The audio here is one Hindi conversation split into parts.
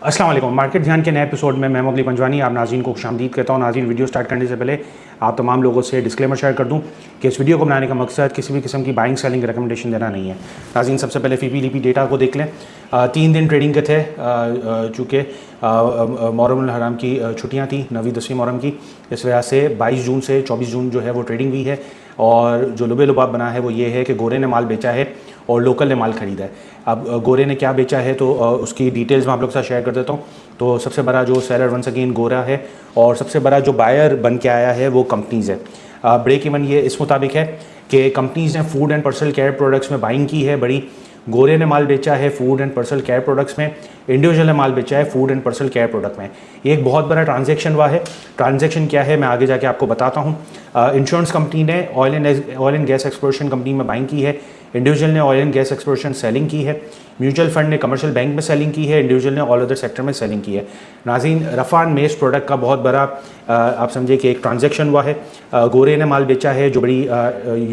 अस्सलाम वालेकुम। मार्केट ध्यान के नए एपिसोड में मैं मोगली पंजवानी आप नाज़रीन को खुशामदीद कहता हूँ। नाज़रीन, वीडियो स्टार्ट करने से पहले आप तमाम लोगों से डिस्क्लेमर शेयर कर दूँ कि इस वीडियो को बनाने का मकसद किसी भी किस्म की बाइंग सेलिंग रिकमेंडेशन देना नहीं है। नाज़रीन, सबसे पहले FIPLIP डेटा को देख लें। 3 दिन ट्रेडिंग के थे, चूँकि मुहर्रम हराम की छुट्टियाँ थी, 9वीं 10वीं मुहर्रम की, इस वजह से 22 जून से 24 जून जो है वो ट्रेडिंग हुई है। और जो लुबे लुबाब बना है वो ये है कि गोरे ने माल बेचा है और लोकल ने माल ख़रीदा है। अब गोरे ने क्या बेचा है तो उसकी डिटेल्स मैं आप लोग के साथ शेयर कर देता हूँ। तो सबसे बड़ा जो सेलर वंस अगेन गोरा है और सबसे बड़ा जो बायर बन के आया है वो कंपनीज़ है। ब्रेक इवन ये इस मुताबिक है कि कंपनीज़ ने food and personal care products में बाइंग की है बड़ी। गोरे ने माल बेचा है food and personal care products में, इंडिविजुअल ने माल बेचा है food and personal care product में। ये एक बहुत बड़ा ट्रांजैक्शन हुआ है। ट्रांजैक्शन क्या है मैं आगे जाके आपको बताता हूँ। इंश्योरेंस कंपनी ने oil and gas exploration company में बाइंग की है, इंडिविजुअल ने oil and gas exploration selling की है, म्यूचुअल फंड ने कमर्शियल बैंक में सेलिंग की है, इंडिविजुअल ने ऑल अदर सेक्टर में सेलिंग की है। नाज़रीन, रफ़ान मेस प्रोडक्ट का बहुत बड़ा आप समझे कि एक ट्रांजैक्शन हुआ है। गोरे ने माल बेचा है, जो बड़ी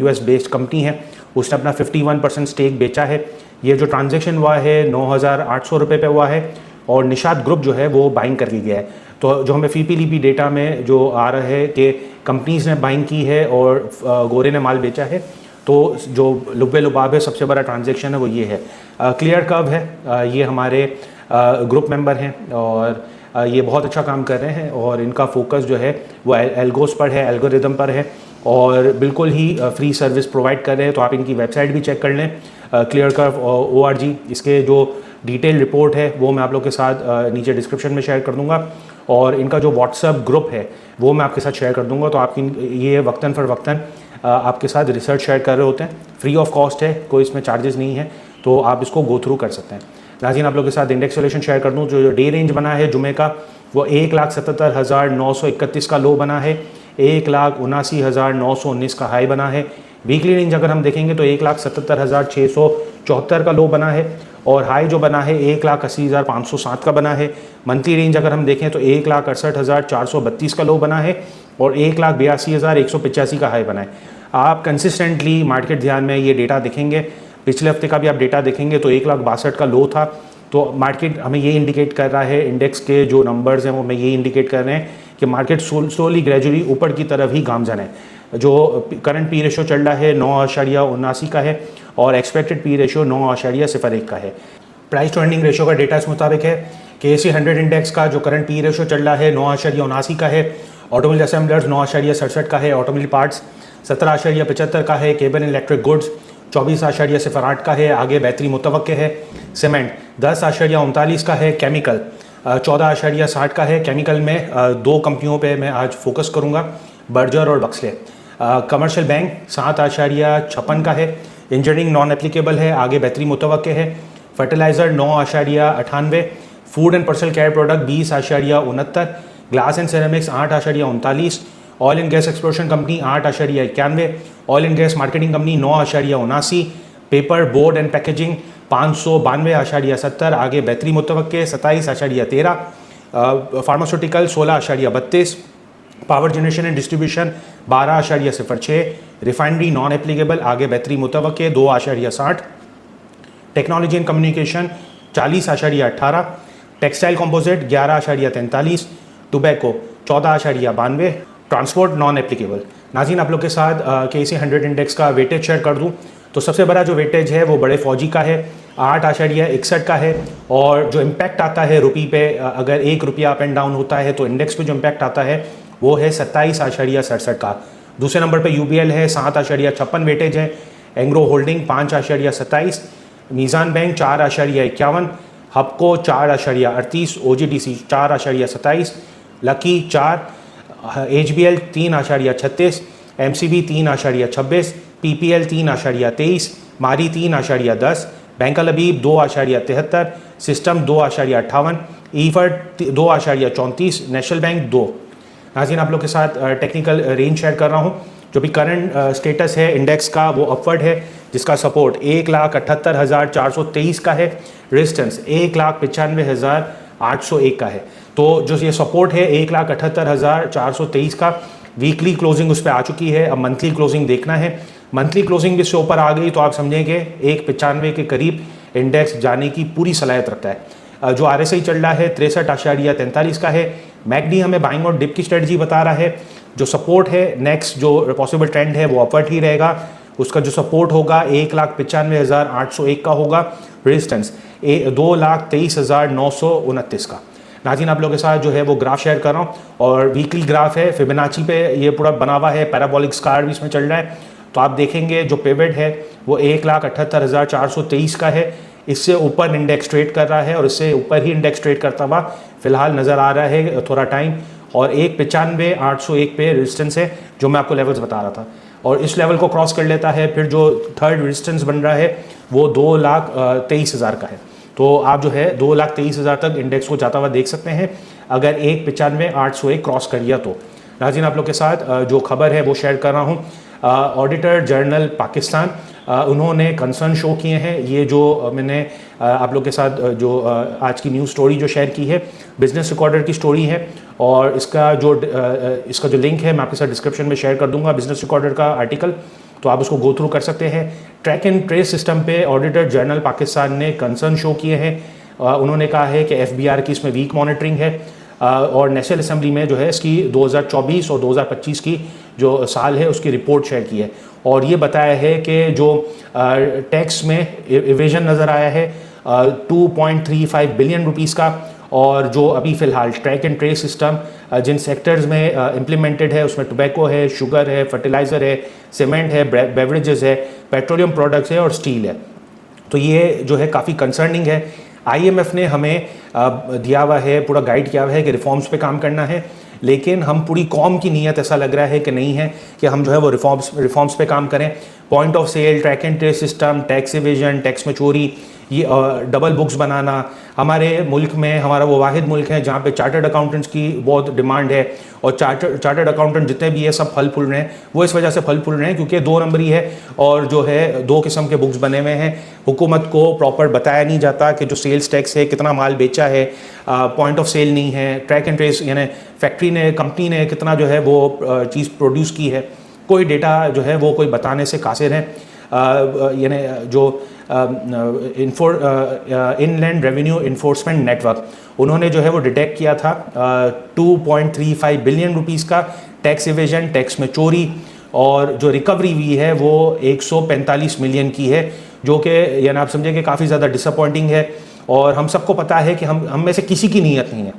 US बेस्ड कंपनी है, उसने अपना 51% स्टेक बेचा है। ये जो ट्रांजैक्शन हुआ है 9,800 रुपये पे हुआ है और निशात ग्रुप जो है वो बाइंग कर गया है। तो जो हमें FIPLIP डेटा में जो आ रहा है कि कंपनीज़ ने बाइंग की है और गोरे ने माल बेचा है, तो जो लुबे लुबाब है सबसे बड़ा ट्रांजैक्शन है वो ये है। क्लियर कर्व है, ये हमारे ग्रुप मेंबर हैं और ये बहुत अच्छा काम कर रहे हैं और इनका फोकस जो है वो एल्गोस पर है, एल्गोरिदम पर है और बिल्कुल ही फ्री सर्विस प्रोवाइड कर रहे हैं। तो आप इनकी वेबसाइट भी चेक कर लें, क्लियर कर्व ORG। इसके जो डिटेल रिपोर्ट है वो मैं आप लोग के साथ नीचे डिस्क्रिप्शन में शेयर कर दूंगा और इनका जो व्हाट्सएप ग्रुप है वो मैं आपके साथ शेयर कर दूंगा। तो आपकी ये वक्तन फ़र वक्तन आपके साथ रिसर्च शेयर कर रहे होते हैं, फ्री ऑफ कॉस्ट है, कोई इसमें चार्जेस नहीं है, तो आप इसको गो थ्रू कर सकते हैं। नाज़रीन, आप लोग के साथ इंडेक्स वैल्यूएशन शेयर कर दूँ। जो डे रेंज बना है जुमे का वो 1,77,931 का लो बना है, 1,79,919 का हाई बना है। वीकली रेंज अगर हम देखेंगे तो 1,77,674 का लो बना है और हाई जो बना है 1,80,507 का बना है। मंथली रेंज अगर हम देखें तो 1,68,432 का लो बना है और 1,82,185 का हाई बना है। आप कंसिस्टेंटली मार्केट ध्यान में ये डेटा देखेंगे, पिछले हफ्ते का भी आप डेटा देखेंगे तो 1,62,000 का लो था। तो मार्केट हमें ये इंडिकेट कर रहा है, इंडेक्स के जो नंबर्स हैं वो हमें ये इंडिकेट कर रहे हैं कि मार्केट स्लोली ग्रेजुअली ऊपर की तरफ ही गामजन है। जो करंट पी रेशो चल रहा है 9.79 का है और एक्सपेक्टेड पी रेशो 9.01 का है। प्राइस टू अर्निंग रेशो का डेटा इस मुताबिक है कि AC 100 इंडेक्स का जो करंट पी रेशो चल रहा है 9.79 का है, ऑटोमोबाइल असेंबलर्स 9.67 का है, ऑटोमोबाइल पार्ट्स 17.75 का है, केबल इलेक्ट्रिक गुड्स 24.08 का है, आगे बेहतरी मुतवक्के है, सीमेंट 10.39 का है, केमिकल 14.60 का है। केमिकल में दो कंपनियों पे मैं आज फोकस करूँगा, बर्जर और बक्सले। कमर्शियल बैंक 7.56 का है, इंजीनियरिंग नॉन एप्लीकेबल है, आगे बेहतरी मुतवक्के है। Fertiliser 9.98, food and personal care product 20.69, glass and ceramics 8.39, oil and gas exploration company 8.91, oil and gas marketing company 9.79, paper board and packaging 592.70, आगे बेहतरी मुतवक्के 27.13, pharmaceutical 16.32, power generation and distribution 12.06, refinery non applicable, आगे बेहतरी मुतवक्के 2.60, technology and communication 40.18, textile composite 11.43, tobacco 14.92, transport non applicable. नाज़रीन, आप लोग के साथ KC 100 इंडेक्स का वेटेज शेयर कर दूं तो सबसे बड़ा जो वेटेज है वो बड़े फौजी का है, 8.61 का है और जो इम्पैक्ट आता है रुपी पे, अगर 1 रुपया अप एंड डाउन होता है तो इंडेक्स पे जो इम्पैक्ट आता है वो है 27.67 का। दूसरे नंबर पे UBL है, 7.56 वेटेज है, Engro holding 5.27, Meezan bank 4.51, Hubco 4.38, OGDC 4.27, Lucky 4, HBL 3.36, MCB 3.26, PPL 3.23, Mari 3.10, bank लबीब 2.73, सिस्टम 2.58, ईफर्ट 2.34, नेशनल बैंक 2। नाज़रीन, आप लोग के साथ टेक्निकल रेंज शेयर कर रहा हूँ। जो भी करंट स्टेटस है इंडेक्स का वो अपवर्ड है, जिसका सपोर्ट 1,78,423 का है, रेजिस्टेंस 1,95,801 का है। तो जो ये सपोर्ट है 1,78,423 का, वीकली क्लोजिंग उस पर आ चुकी है, अब मंथली क्लोजिंग देखना है। मंथली क्लोजिंग भी इससे ऊपर आ गई तो आप समझेंगे 1,95 के करीब इंडेक्स जाने की पूरी सलाहियत रखता है। जो RSI चल रहा है 63.43 का है। मैकडी हमें बाइंग और डिप की स्ट्रेटजी बता रहा है। जो सपोर्ट है नेक्स्ट जो पॉसिबल ट्रेंड है वो अपवर्ड ही रहेगा। उसका जो सपोर्ट होगा 1,95,801 का होगा। रेजिस्टेंस 2,23,929 का। नाज़रीन आप लोगों के साथ जो है वो ग्राफ शेयर कर रहा हूँ और वीकली ग्राफ है फिबोनाची पे ये पूरा बना हुआ है। पैराबोलिक स्कार भी इसमें चल रहा है। तो आप देखेंगे जो पिवट है वो 1,78,423 का है। इससे ऊपर इंडेक्स ट्रेड कर रहा है और इससे ऊपर ही इंडेक्स ट्रेड करता हुआ फिलहाल नज़र आ रहा है थोड़ा टाइम। और 1,95,801 पे रेजिस्टेंस है जो मैं आपको लेवल्स बता रहा था, और इस लेवल को क्रॉस कर लेता है फिर जो थर्ड रेजिस्टेंस बन रहा है वो 2,23,000 का है। तो आप जो है 2,23,000 तक इंडेक्स को जाता हुआ देख सकते हैं अगर 1,95,801 क्रॉस कर लिया तो। नाज़रीन आप लोग के साथ जो खबर है वो शेयर कर रहा हूँ। ऑडिटर जनरल पाकिस्तान उन्होंने कंसर्न शो किए हैं। ये जो मैंने आप लोग के साथ जो आज की न्यूज़ स्टोरी जो शेयर की है बिजनेस रिकॉर्डर की स्टोरी है, और इसका जो लिंक है मैं आपके साथ डिस्क्रिप्शन में शेयर कर दूंगा बिजनेस रिकॉर्डर का आर्टिकल, तो आप उसको गो थ्रू कर सकते हैं। ट्रैक एंड ट्रेस सिस्टम पे ऑडिटर जनरल पाकिस्तान ने कंसर्न शो किए हैं। उन्होंने कहा है कि FBR की इसमें वीक मॉनिटरिंग है और नेशनल असेंबली में जो है इसकी 2024 और 2025 की जो साल है उसकी रिपोर्ट शेयर की है। और ये बताया है कि जो टैक्स में इवेजन नज़र आया है 2.35 बिलियन रुपीस का, और जो अभी फ़िलहाल ट्रैक एंड ट्रेस सिस्टम जिन सेक्टर्स में इम्प्लीमेंटेड है उसमें टोबैको है, शुगर है, फर्टिलाइज़र है, सीमेंट है, बेवरेजेस है, पेट्रोलियम प्रोडक्ट्स है और स्टील है। तो ये जो है काफ़ी कंसर्निंग है। IMF ने हमें दिया हुआ है, पूरा गाइड किया हुआ है कि रिफॉर्म्स पे काम करना है, लेकिन हम पूरी कौम की नीयत ऐसा लग रहा है कि नहीं है कि हम जो है वो रिफॉर्म्स पे काम करें। Point of sale, track and trace system, tax evasion, tax में चोरी, ये डबल बुक्स बनाना, हमारे मुल्क में हमारा वो वाहिद मुल्क है जहाँ पे चार्टर्ड अकाउंटेंट्स की बहुत डिमांड है, और चार्टर्ड अकाउंटेंट जितने भी है सब फल फूल रहे हैं। वो इस वजह से फल फूल रहे हैं क्योंकि 2 नंबरी है और जो है 2 किस्म के बुक्स बने हुए हैं। हुकूमत को प्रॉपर बताया नहीं जाता कि जो सेल्स टैक्स है कितना माल बेचा है, पॉइंट ऑफ सेल नहीं है, ट्रैक एंड ट्रेस यानी फैक्ट्री ने कंपनी ने कितना जो है वो चीज़ प्रोड्यूस की है, कोई डेटा जो है वो कोई बताने से कासिर है। यानी जो इनलैंड रेवेन्यू इन्फोर्समेंट नेटवर्क उन्होंने जो है वो डिटेक्ट किया था 2.35 बिलियन रुपीस का टैक्स इवेजन, टैक्स में चोरी, और जो रिकवरी हुई है वो 145 मिलियन की है, जो कि यानी आप समझें कि काफ़ी ज़्यादा डिसअपॉइंटिंग है। और हम सबको पता है कि हम में से किसी की नीयत नहीं है,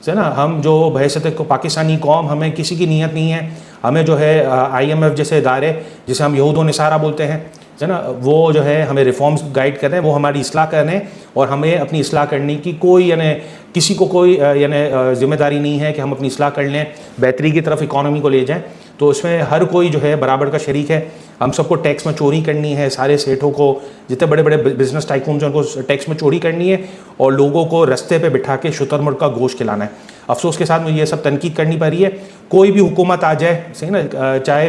है ना, हम जो बहैसियत को पाकिस्तानी कौम हमें किसी की नीयत नहीं है। हमें जो है IMF जैसे इदारे जिसे हम यहूद व निसारा बोलते हैं, है ना, वो जो है हमें रिफॉर्म्स गाइड कर रहे हैं, वो हमारी इस्लाह कर रहे हैं, और हमें अपनी इस्लाह करने की कोई यानी किसी को कोई यानी जिम्मेदारी नहीं है कि हम अपनी इस्लाह कर लें, बेहतरी की तरफ इकॉनमी को ले जाएं। तो इसमें हर कोई जो है बराबर का शरीक है। हम सबको टैक्स में चोरी करनी है, सारे सेठों को, जितने बड़े बड़े बिजनेस टाइकून्स हैं उनको टैक्स में चोरी करनी है और लोगों को रस्ते पे बिठा के शुतुरमुर्ग का गोश्त खिलाना है। अफसोस के साथ मुझे ये सब तनकीद करनी पड़ रही है। कोई भी हुकूमत आ जाए, सही ना, चाहे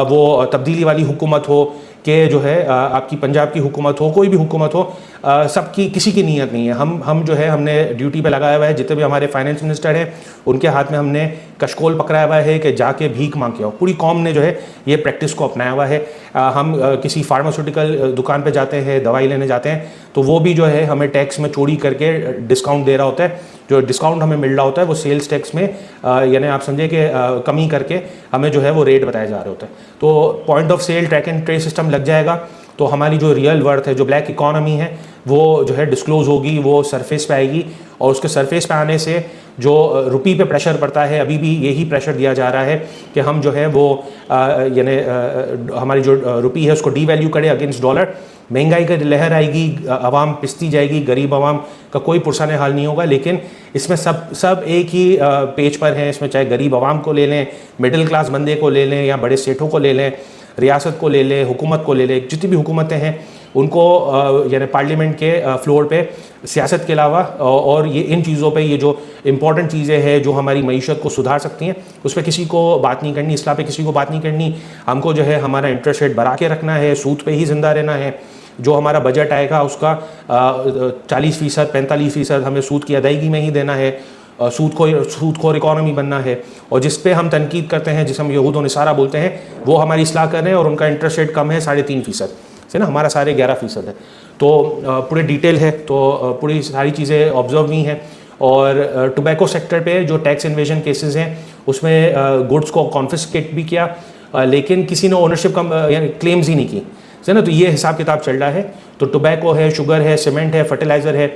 वो तब्दीली वाली हुकूमत हो कि जो है आपकी पंजाब की हुकूमत हो, कोई भी हुकूमत हो, सबकी किसी की नीयत नहीं है। हम जो है हमने ड्यूटी पे लगाया हुआ है, जितने भी हमारे फाइनेंस मिनिस्टर हैं उनके हाथ में हमने कशकोल पकड़ाया हुआ है कि जाके भीख मांग के आओ। पूरी कौम ने जो है ये प्रैक्टिस को अपनाया हुआ है। हम किसी फार्मास्यूटिकल दुकान पे जाते हैं, दवाई लेने जाते हैं, तो वो भी जो है हमें टैक्स में चोरी करके डिस्काउंट दे रहा होता है। जो डिस्काउंट हमें मिल रहा होता है वो सेल्स टैक्स में यानी आप समझे कि कमी करके हमें जो है वो रेट बताए जा रहे होते हैं। तो point of sale, track and trace system लग जाएगा तो हमारी जो रियल वर्थ है, जो ब्लैक इकॉनमी है, वो जो है डिस्क्लोज होगी, वो सरफेस पे आएगी। और उसके सरफेस पे आने से जो रुपी पे प्रेशर पड़ता है, अभी भी यही प्रेशर दिया जा रहा है कि हम जो है वो यानी हमारी जो रुपी है उसको डीवैल्यू करें अगेंस्ट डॉलर। महंगाई की लहर आएगी, आवाम पिसती जाएगी, गरीब आवाम का कोई पुरसाने हाल नहीं होगा। लेकिन इसमें सब एक ही पेज पर हैं। इसमें चाहे गरीब आवाम को ले लें, मिडिल क्लास बंदे को ले लें, या बड़े सेठों को ले लें, रियासत को ले लें, हुकूमत को ले लें, जितनी भी हुकूमतें हैं उनको यानी पार्लियामेंट के फ्लोर पे सियासत के अलावा और ये इन चीज़ों पे, ये जो इम्पॉर्टेंट चीज़ें हैं जो हमारी मईशत को सुधार सकती हैं, उस पर किसी को बात नहीं करनी, इस्लाह पे किसी को बात नहीं करनी। हमको जो है हमारा इंटरेस्ट रेट बढ़ा के रखना है, सूद पे ही जिंदा रहना है। जो हमारा बजट आएगा उसका 40%, 45% हमें सूद की अदायगी में ही देना है। सूदखोर इकॉनमी बनना है। और जिस पे हम तनकीद करते हैं, जिसे हम यहूद व निसारा बोलते हैं, वो हमारी इस्लाह कर रहे हैं और उनका इंटरेस्ट रेट कम है 3.5%। से ना, हमारा सारे 11% है। तो पूरे डिटेल है, तो पूरी सारी चीज़ें ऑब्जर्व हुई हैं। और टोबैको सेक्टर पे जो टैक्स इन्वेजन केसेस हैं उसमें गुड्स को कॉन्फिस्केट भी किया, लेकिन किसी ने ओनरशिप क्लेम्स ही नहीं की, है ना। तो ये हिसाब किताब चल रहा है। तो टोबैको है, शुगर है, सीमेंट है, फर्टिलाइज़र है,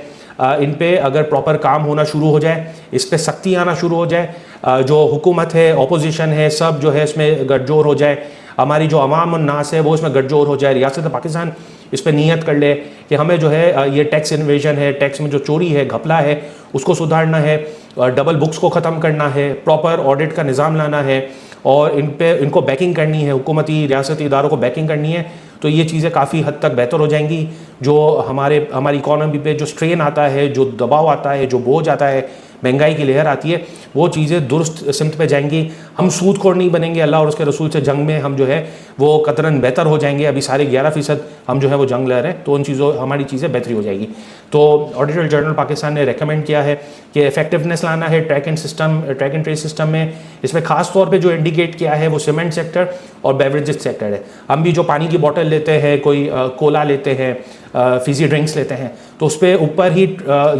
इन पे अगर प्रॉपर काम होना शुरू हो जाए, इस पे सख्ती आना शुरू हो जाए, जो हुकूमत है, ऑपोजिशन है, सब जो है इसमें गठजोड़ हो जाए, हमारी जो अवाम और नास है वो इसमें गठजोड़ हो जाए, रियासत पाकिस्तान इस पर नियत कर ले कि हमें जो है ये टैक्स इन्वेजन है, टैक्स में जो चोरी है, घपला है, उसको सुधारना है, डबल बुक्स को ख़त्म करना है, प्रॉपर ऑडिट का निज़ाम लाना है, और इनको बैकिंग करनी है, हुकूमती रियासती इदारों को बैकिंग करनी है, तो ये चीज़ें काफ़ी हद तक बेहतर हो जाएंगी। जो हमारी इकॉनमी पे जो स्ट्रेन आता है, जो दबाव आता है, जो बोझ आता है, महंगाई की लहर आती है, वो चीज़ें दुरुस्त सिमत पे जाएंगी। हम सूदखोर नहीं बनेंगे, अल्लाह और उसके रसूल से जंग में हम जो है वो कतरन बेहतर हो जाएंगे। अभी सारे 11% हम जो है वो जंग लड़ रहे हैं, तो उन चीज़ों हमारी चीज़ें बेहतरी हो जाएगी। तो ऑडिटर जनरल पाकिस्तान ने रेकमेंड किया है कि इफेक्टिवनेस लाना है ट्रैक एंड ट्रेस सिस्टम में। इसमें खास तौर पे जो इंडिकेट किया है वो सीमेंट सेक्टर और बेवरेजेस सेक्टर है। हम भी जो पानी की बोतल लेते हैं, कोई कोला लेते हैं, फिजी ड्रिंक्स लेते हैं, तो उस पर ऊपर ही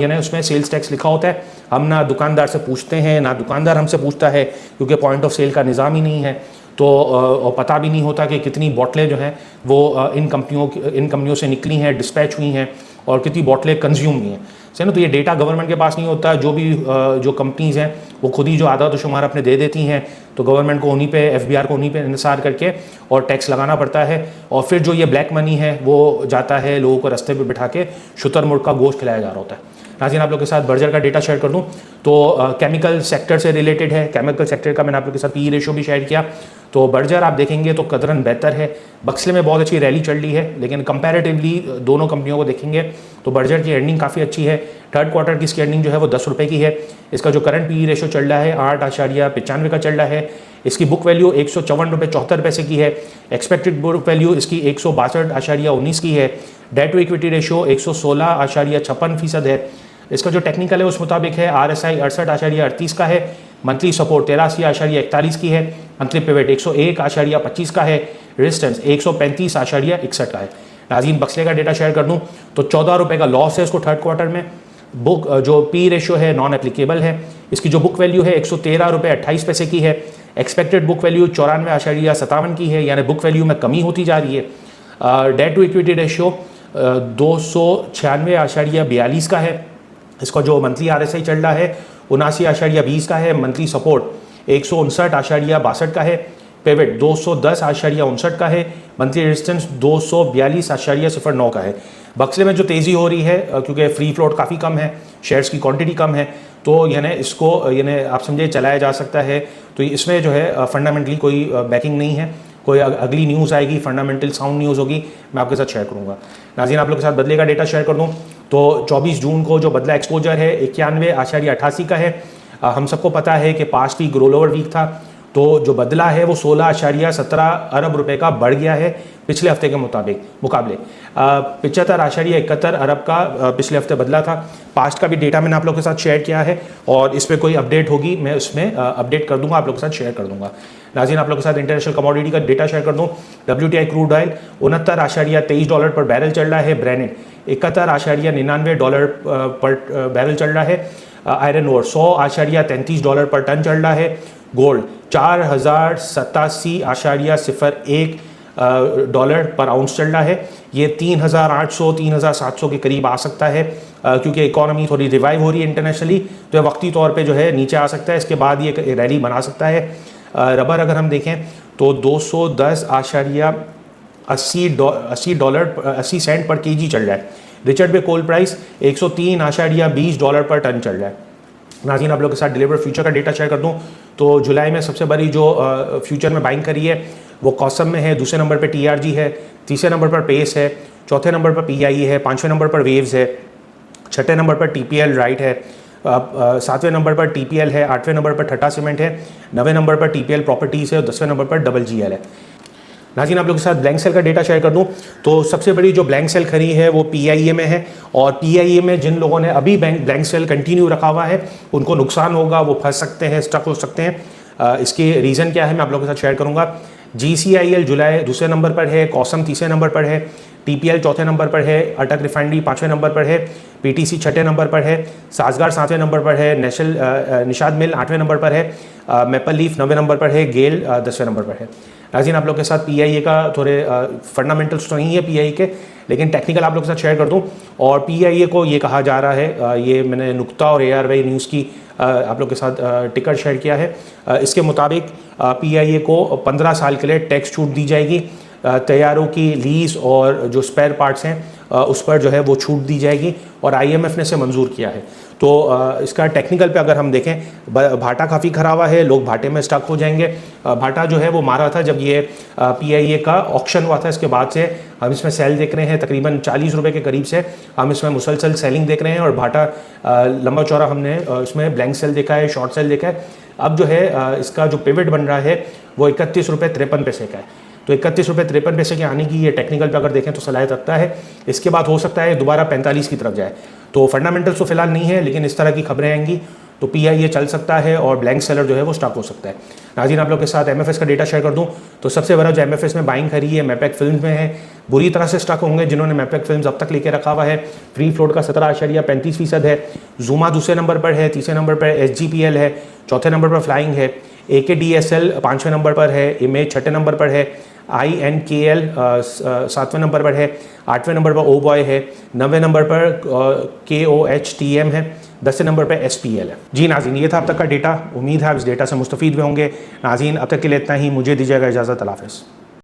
यानी उसमें सेल्स टैक्स लिखा होता है। हम ना दुकानदार से पूछते हैं, ना दुकानदार हमसे पूछता है, क्योंकि पॉइंट ऑफ सेल का निज़ाम ही नहीं है। तो और पता भी नहीं होता कि कितनी बोतलें जो हैं वो इन कंपनियों से निकली हैं, डिस्पैच हुई हैं, और कितनी बोतलें कंज्यूम हुई हैं, सही ना। तो ये डेटा गवर्नमेंट के पास नहीं होता। जो कंपनीज़ हैं वो खुद ही जो आधा तो शुमार अपने दे देती हैं, तो गवर्नमेंट को उन्हीं पे, FBR को उन्हीं पे इंसार करके और टैक्स लगाना पड़ता है। और फिर जो ये ब्लैक मनी है वो जाता है, लोगों को रास्ते पे बिठा के शुतुरमुर्ग का गोश्त खिलाया जा रहा होता है। नाज़रीन, आप लोग के साथ बर्जर का डेटा शेयर कर दूं तो केमिकल सेक्टर से रिलेटेड है। केमिकल सेक्टर का मैंने आप लोग के साथ पी रेशो भी शेयर किया। तो बर्जर आप देखेंगे तो कदरन बेहतर है। बक्सले में बहुत अच्छी रैली चल रही है, लेकिन कंपैरेटिवली दोनों कंपनियों को देखेंगे तो बर्जर की अर्निंग काफ़ी अच्छी है। थर्ड क्वार्टर की इसकी अर्निंग जो है वो 10 रुपये की है। इसका जो करंट पी रेशो चल रहा है 8.95 का चल रहा है। इसकी बुक वैल्यू 154.74 की है। एक्सपेक्टेड बुक वैल्यू इसकी 162.19 की है। डेट टू इक्विटी रेशो 116.56% है। इसका जो टेक्निकल है उस मुताबिक है। RSI 68.38 का है। मंथली सपोर्ट 83.41 की है। मंथली पिवट 101.25 का है। रेजिस्टेंस 135.61 का है। नाज़रीन, बक्सले का डेटा शेयर कर दूं तो 14 रुपये का लॉस है इसको थर्ड क्वार्टर में। बुक जो पी रेशो है नॉन एप्लीकेबल है। इसकी जो बुक वैल्यू है 113.28 की है। एक्सपेक्टेड बुक वैल्यू 94.57 की है, यानी बुक वैल्यू में कमी होती जा रही है। डेट टू इक्विटी रेशियो 296.42 का है। इसका जो मंथली RSI चल रहा है 79.20 का है। मंथली सपोर्ट 159.62 का है। पेविट 210.59 का है। मंथली रेजिस्टेंस 242.09 का है। बक्सले में जो तेज़ी हो रही है क्योंकि फ्री फ्लोट काफ़ी कम है, शेयर्स की क्वांटिटी कम है, तो यानी इसको यानी आप समझे चलाया जा सकता है। तो इसमें जो है फंडामेंटली कोई बैकिंग नहीं है। कोई अगली न्यूज़ आएगी, फंडामेंटल साउंड न्यूज़ होगी, मैं आपके साथ शेयर करूँगा। नाज़रीन, आप लोग के साथ बदले का डेटा शेयर कर दूँ तो 24 जून को जो बदला एक्सपोजर है 91.88 का है। हम सबको पता है कि पास्ट वीक ग्रोलोवर वीक था, तो जो बदला है वो 16.17 अरब रुपए का बढ़ गया है पिछले हफ्ते के मुकाबले। 75.71 अरब का पिछले हफ्ते बदला था। पास्ट का भी डेटा मैंने आप लोग के साथ शेयर किया है, और इस पर कोई अपडेट होगी मैं उसमें अपडेट कर दूंगा, आप लोग के साथ शेयर कर दूंगा। नाज़रीन, आप लोग के साथ इंटरनेशनल कमोडिटी का डेटा शेयर कर दूं। WTI क्रूड ऑयल $69.23 पर बैरल चल रहा है। ब्रेनेट $71.99 पर बैरल चल रहा है। आयरन ओर $100.33 पर टन चल रहा है। गोल्ड $4087.01 पर आउंस चल रहा है। ये 3800-3700 के करीब आ सकता है, क्योंकि इकोनॉमी थोड़ी रिवाइव हो रही है इंटरनेशनली, तो वक्ती तौर पे जो है नीचे आ सकता है। इसके बाद ये रैली बना सकता है। रबर अगर हम देखें तो $210.80 पर केजी चल रहा है। रिचर्ड बे कोल प्राइस $103.20 पर टन चल रहा है। नाज़रीन, आप लोग के साथ डिलीवर्ड फ्यूचर का डेटा शेयर कर दूं तो जुलाई में सबसे बड़ी जो फ्यूचर में बाइंग करी है वो कॉसम में है। दूसरे नंबर पर TRG है। तीसरे नंबर पर पेस है। चौथे नंबर पर PIE है। पाँचवें नंबर पर वेव्स है। छठे नंबर पर TPL राइट है। सातवें नंबर पर TPL है। आठवें नंबर पर ठट्टा सीमेंट है। 9वें नंबर पर TPL प्रॉपर्टीज़ है। और 10वें नंबर पर GGL है। नाज़रीन, आप लोग के साथ ब्लैंक सेल का डेटा शेयर कर दूं तो सबसे बड़ी जो ब्लैंक सेल खरी है वो PIA में है। और PIA में जिन लोगों ने अभी ब्लैंक सेल कंटिन्यू रखा हुआ है उनको नुकसान होगा, वो फंस सकते हैं, स्टक हो सकते हैं। इसके रीज़न क्या है मैं आप लोगों के साथ शेयर करूँगा। GCIL जुलाई दूसरे नंबर पर है। कॉसम तीसरे नंबर पर है। TPL चौथे नंबर पर है, अटक रिफाइनरी पाँचवें नंबर पर है, PTC छठे नंबर पर है, साजगार सातवें नंबर पर है, निशाद मिल आठवें नंबर पर है, मेपल लीफ 9वें नंबर पर है, गेल 10वें नंबर पर है। नाज़रीन, आप लोग के साथ PIA का थोड़े फंडामेंटल्स तो नहीं है PIA के, लेकिन टेक्निकल आप लोग के साथ शेयर कर दूं। और PIA को ये कहा जा रहा है, ये मैंने नुक्ता और ARY न्यूज़ की आप लोग के साथ टिकर शेयर किया है। इसके मुताबिक PIA को 15 साल के लिए टैक्स छूट दी जाएगी। तैयारों की लीज़ और जो स्पेयर पार्ट्स हैं उस पर जो है वो छूट दी जाएगी और IMF ने इसे मंजूर किया है। तो इसका टेक्निकल पे अगर हम देखें, भाटा काफ़ी खराबा है, लोग भाटे में स्टक हो जाएंगे। भाटा जो है वो मारा था जब ये PIA का ऑक्शन हुआ था, इसके बाद से हम इसमें सेल देख रहे हैं, तकरीबन 40 रुपये के करीब से हम इसमें मुसलसल सेलिंग देख रहे हैं। और भाटा लंबा चौड़ा हमने इसमें ब्लैंक सेल देखा है, शॉर्ट सेल देखा है। अब जो है इसका जो पिवट बन रहा है वो 31 रुपये 53 पैसे का है। तो 31 रुपये 53 पैसे के आने की ये टेक्निकल पे अगर देखें तो सलाहियत रखता है। इसके बाद हो सकता है दोबारा 45 की तरफ जाए। तो फंडामेंटल्स तो फिलहाल नहीं है, लेकिन इस तरह की खबरें आएंगी तो PIA चल सकता है और ब्लैंक सेलर जो है वो स्टॉक हो सकता है। नाज़रीन, आप लोग के साथ MFS का डेटा शेयर कर दूं तो सबसे बड़ा जो MFS में बाइंग करी है मैपेक फिल्म में है। बुरी तरह से स्टॉक होंगे जिन्होंने मैपेक फिल्म अब तक लेके रखा हुआ है। फ्री फ्लोट का 17.35% है। जूमा दूसरे नंबर पर है, तीसरे नंबर पर SGPL है, चौथे नंबर पर फ्लाइंग है, AKDSL पाँचवें नंबर पर है, इमेज छठे नंबर पर है, INKL सातवें नंबर पर है, आठवें नंबर पर ओबॉय है, 9वें नंबर पर KOHTM है, 10वें नंबर पर SPL है। जी नाज़रीन, ये था अब तक का डेटा। उम्मीद है आप इस डेटा से मुस्तफ़ीद भी होंगे। नाज़रीन, अब तक के लिए इतना ही। मुझे दीजिएगा इजाज़त। अल्लाह हाफ़िज़।